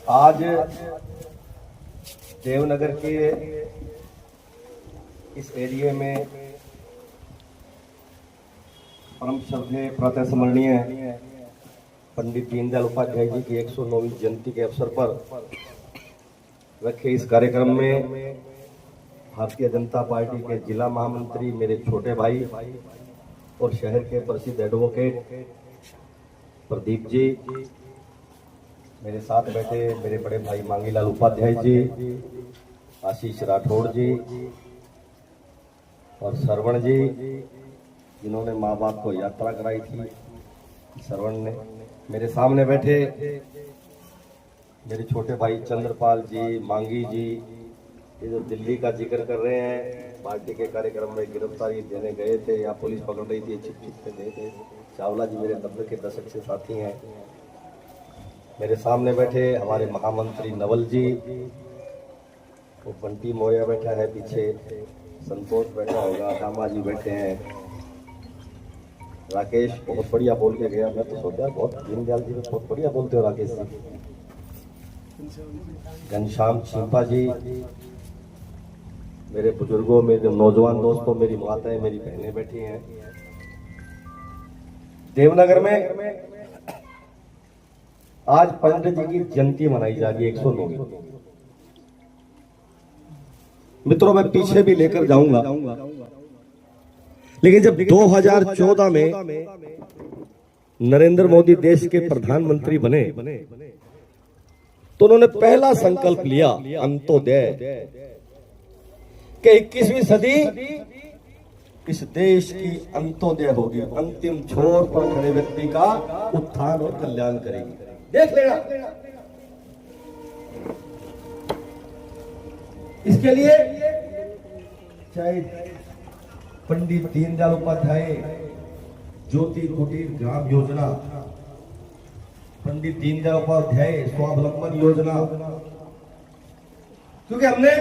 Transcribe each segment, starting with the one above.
आज देवनगर के इस एरिया में परम श्रद्धेय प्रातः स्मरणीय पंडित दीनदयाल उपाध्याय जी की 109वीं जयंती के अवसर पर रखे इस कार्यक्रम में भारतीय जनता पार्टी के जिला महामंत्री, मेरे छोटे भाई और शहर के प्रसिद्ध एडवोकेट प्रदीप जी, मेरे साथ बैठे मेरे बड़े भाई मांगीलाल उपाध्याय जी, आशीष राठौड़ जी और श्रवण जी, जिन्होंने माँ बाप को यात्रा कराई थी। श्रवण ने मेरे सामने बैठे मेरे छोटे भाई चंद्रपाल जी, मांगी जी, ये जो दिल्ली का जिक्र कर रहे हैं, पार्टी के कार्यक्रम में गिरफ्तारी देने गए थे या पुलिस पकड़ रही थी, छिप छिप से गए थे। चावला जी मेरे 90 के दशक से साथी हैं। मेरे सामने बैठे हमारे महामंत्री नवल जी, वो बंटी मोया बैठा है पीछे, संतोष बैठा होगा, रामा जी बैठे हैं, राकेश बहुत बढ़िया बोल के गया। मैं तो सोचा बहुत दीनदयाल जी बहुत बढ़िया बोलते हो राकेश जी। घनश्याम छिंपा जी, मेरे बुजुर्गों, मेरे नौजवान दोस्तों, मेरी माताएं, मेरी बहनें बैठी हैं। देवनगर में आज पंडित जी की जयंती मनाई जा रही है 109वीं। मित्रों, मैं पीछे भी लेकर जाऊंगा, लेकिन जब 2014 में नरेंद्र मोदी देश के प्रधानमंत्री बने तो उन्होंने पहला संकल्प लिया अंत्योदय, कि 21वीं सदी इस देश की अंत्योदय होगी, अंतिम छोर पर खड़े व्यक्ति का उत्थान और कल्याण करेगी। देख लेना, इसके लिए चाहे पंडित दीनदयाल उपाध्याय ज्योति कुटीर ग्राम योजना, पंडित दीनदयाल उपाध्याय स्वावलंबन योजना, क्योंकि हमने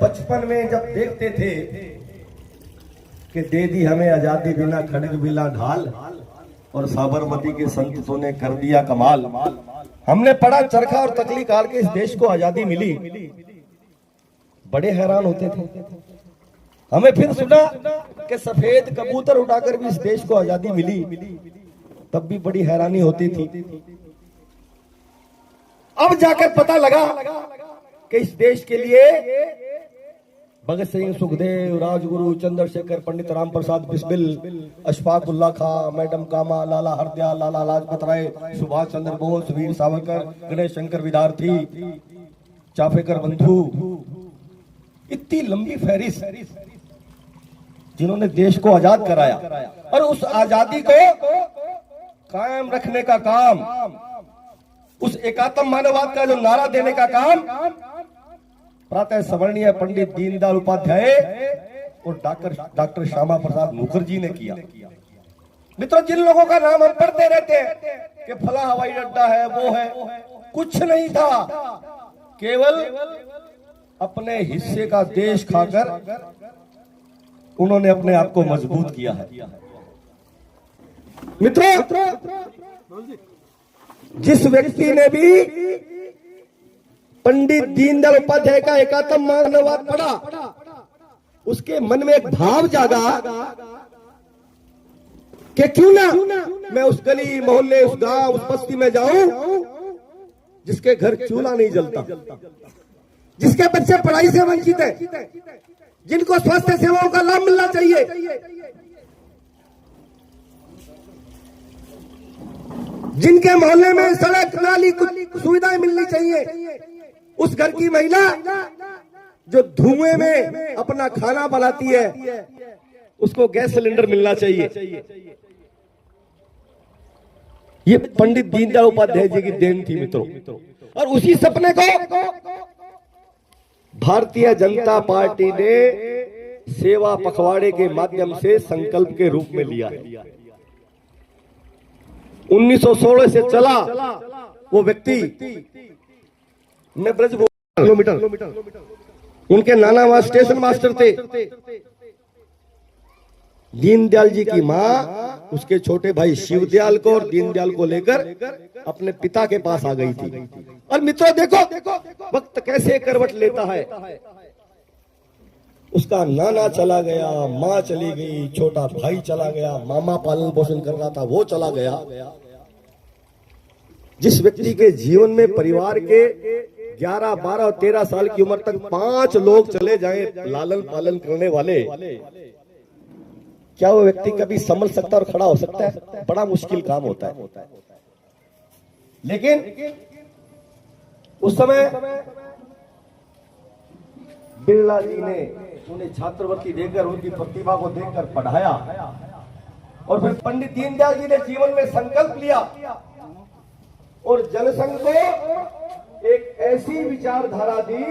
बचपन में जब देखते थे कि दे दी हमें आजादी बिना खड़ग बिना ढाल और साबरमती के संतों ने कर दिया कमाल, हमने पढ़ा चरखा और तकली काल के इस देश को आजादी मिली, बड़े हैरान होते थे। हमें फिर सुना कि सफेद कबूतर उड़ाकर भी इस देश को आजादी मिली, तब भी बड़ी हैरानी होती थी। अब जाकर पता लगा कि इस देश के लिए भगत सिंह, सुखदेव, राजगुरु, चंद्रशेखर, पंडित राम प्रसाद बिस्मिल, अशफाक उल्लाह खां, मैडम कामा, लाला हरदयाल, लाला लाजपत राय, सुभाष चंद्र बोस, वीर सावरकर, गणेश शंकर विद्यार्थी, चाफेकर बंधु, इतनी लंबी फहरिस्त जिन्होंने देश को आजाद कराया, और उस आजादी को कायम रखने का काम, उस एकात्म मानववाद का जो नारा देने का काम प्रातः स्मरणीय पंडित दीनदयाल उपाध्याय और डॉक्टर श्यामा प्रसाद मुखर्जी ने किया। मित्रों, जिन लोगों का नाम हम पढ़ते रहते हैं कि फला हवाई अड्डा है, वो है, कुछ नहीं था, केवल अपने हिस्से का देश खाकर उन्होंने अपने आप को मजबूत किया है। मित्रों, जिस व्यक्ति ने भी पंडित दीनदयाल उपाध्याय का एकात्म मानववाद पढ़ा, उसके मन में एक भाव जागा कि क्यों ना मैं उस गली मोहल्ले, उस गांव, उस बस्ती में जाऊं जिसके घर चूल्हा नहीं जलता, जिसके बच्चे पढ़ाई से वंचित हैं, जिनको स्वास्थ्य सेवाओं का लाभ मिलना चाहिए, जिनके मोहल्ले में सड़क नाली कुछ सुविधाएं मिलनी चाहिए, उस घर की महिला जो धुएं में अपना खाना बनाती है उसको गैस सिलेंडर मिलना चाहिए। ये पंडित दीनदयाल उपाध्याय जी की देन थी मित्रों, और उसी सपने को भारतीय जनता पार्टी ने सेवा पखवाड़े के माध्यम से संकल्प के रूप में लिया है। 1916 से चला वो व्यक्ति, मैं ब्रज किलोमीटर, उनके नाना वहां स्टेशन मास्टर थे, दीनदयाल जी की माँ उसके छोटे भाई शिवदयाल को और दीनदयाल को लेकर अपने पिता के पास आ गई थी। और मित्रों देखो वक्त कैसे करवट लेता है। उसका नाना चला गया, माँ चली गई, छोटा भाई चला गया, मामा पालन पोषण कर रहा था वो चला गया। जिस व्यक्ति के जीवन में परिवार के 11, 12 और 13 साल की उम्र तक 5 लोग चले जाएं लालन पालन करने वाले, क्या वो व्यक्ति कभी संभल सकता और खड़ा हो सकता है? बड़ा मुश्किल काम होता है। लेकिन उस समय बिरला जी ने उन्हें छात्रवृत्ति देकर उनकी प्रतिभा को देखकर पढ़ाया और फिर पंडित दीनदयाल जी ने जीवन में संकल्प लिया और जनसंघ को एक ऐसी विचारधारा दी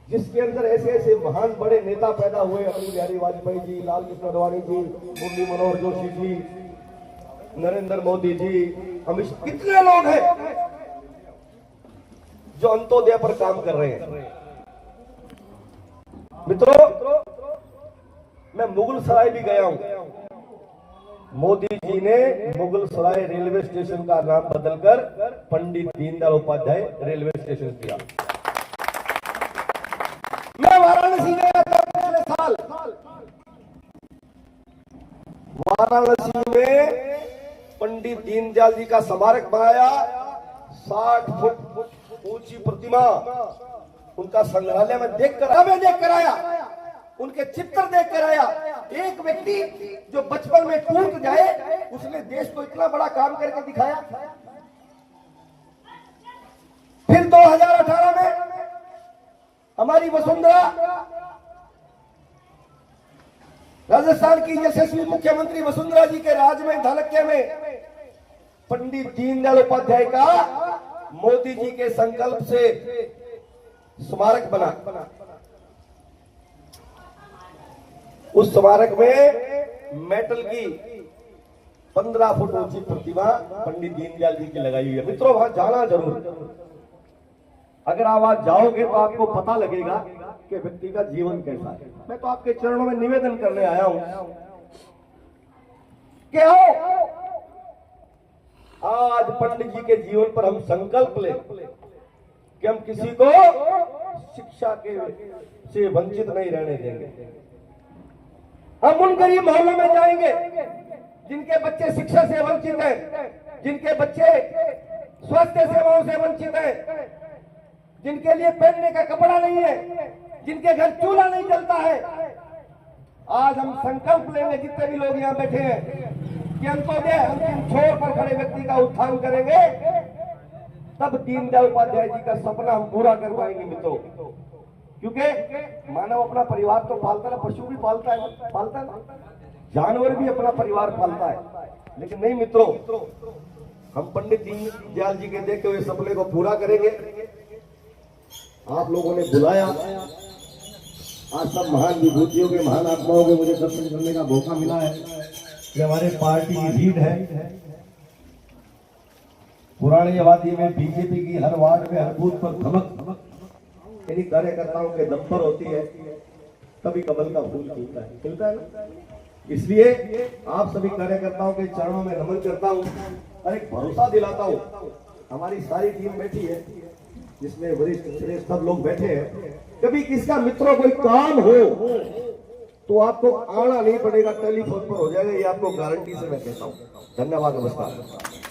जिसके अंदर ऐसे ऐसे महान बड़े नेता पैदा हुए, अटल बिहारी वाजपेयी जी, लाल कृष्ण आडवाणी जी, मुरली मनोहर जोशी जी, नरेंद्र मोदी जी, अमित शाह, कितने लोग हैं जो अंत्योदय पर काम कर रहे हैं। मित्रों, मैं मुगल सराय भी गया हूं। मोदी जी ने मुगल सराय रेलवे स्टेशन का नाम बदलकर पंडित दीनदयाल उपाध्याय रेलवे स्टेशन किया। मैं वाराणसी गया था पिछले साल। वाराणसी में पंडित दीनदयाल जी का स्मारक बनाया, 60 फुट ऊंची प्रतिमा उनका संग्रहालय में देखकर आया, उनके चित्र देखकर आया। एक व्यक्ति जो बचपन में टूट जाए, उसने देश को इतना बड़ा काम करके दिखाया। फिर 2018 में हमारी वसुंधरा, राजस्थान की यशस्वी मुख्यमंत्री वसुंधरा जी के राज में धनक्या में पंडित दीनदयाल उपाध्याय का मोदी जी के संकल्प से स्मारक बना। उस स्मारक में मेटल की 15 फुट ऊंची प्रतिमा पंडित दीनदयाल जी की लगाई हुई है। मित्रों, वहां जाना जरूर। अगर आप आज जाओगे तो आपको पता लगेगा कि व्यक्ति का जीवन कैसा है। मैं तो आपके चरणों में निवेदन करने आया हूं कि आओ आज पंडित जी के जीवन पर हम संकल्प लें कि हम किसी को शिक्षा के से वंचित नहीं रहने देंगे। हम उन गरीब मोहल्लों में जाएंगे जिनके बच्चे शिक्षा से वंचित हैं, जिनके बच्चे स्वास्थ्य सेवाओं से वंचित हैं, जिनके लिए पहनने का कपड़ा नहीं है, जिनके घर चूल्हा नहीं जलता है। आज हम संकल्प लेंगे, जितने भी लोग यहाँ बैठे हैं, कि अंत्योदय अंतिम छोर पर खड़े व्यक्ति का उत्थान करेंगे, तब दीनदयाल उपाध्याय जी का सपना हम पूरा कर पाएंगे। मित्रों, क्योंकि मानव अपना परिवार तो पालता है, पशु भी पालता है, जानवर भी अपना परिवार पालता है। लेकिन नहीं मित्रों, हम पंडित दीनदयाल जी के देखे हुए सपने को पूरा करेंगे। आप लोगों ने बुलाया, आज सब महान विभूतियों के, महान आत्माओं के मुझे दर्शन करने का मौका मिला है। ये हमारे पार्टी की रीढ़ है। पुरानी आबादी में बीजेपी की हर वार्ड में, हर बूथ पर धमक यदि कार्यकर्ताओं के दम पर होती है, तभी कमल का फूल खिलता है ना। इसलिए आप सभी कार्यकर्ताओं के चरणों में नमन करता हूं और एक भरोसा दिलाता हूं। हमारी सारी टीम बैठी है, जिसमें वरिष्ठ श्रेष्ठ सब लोग बैठे हैं। कभी किसका मित्रों कोई काम हो तो आपको आना नहीं पड़ेगा, टेलीफोन पर हो जाएगा। ये आपको गारंटी से मैं कहता हूं। धन्यवाद, नमस्कार।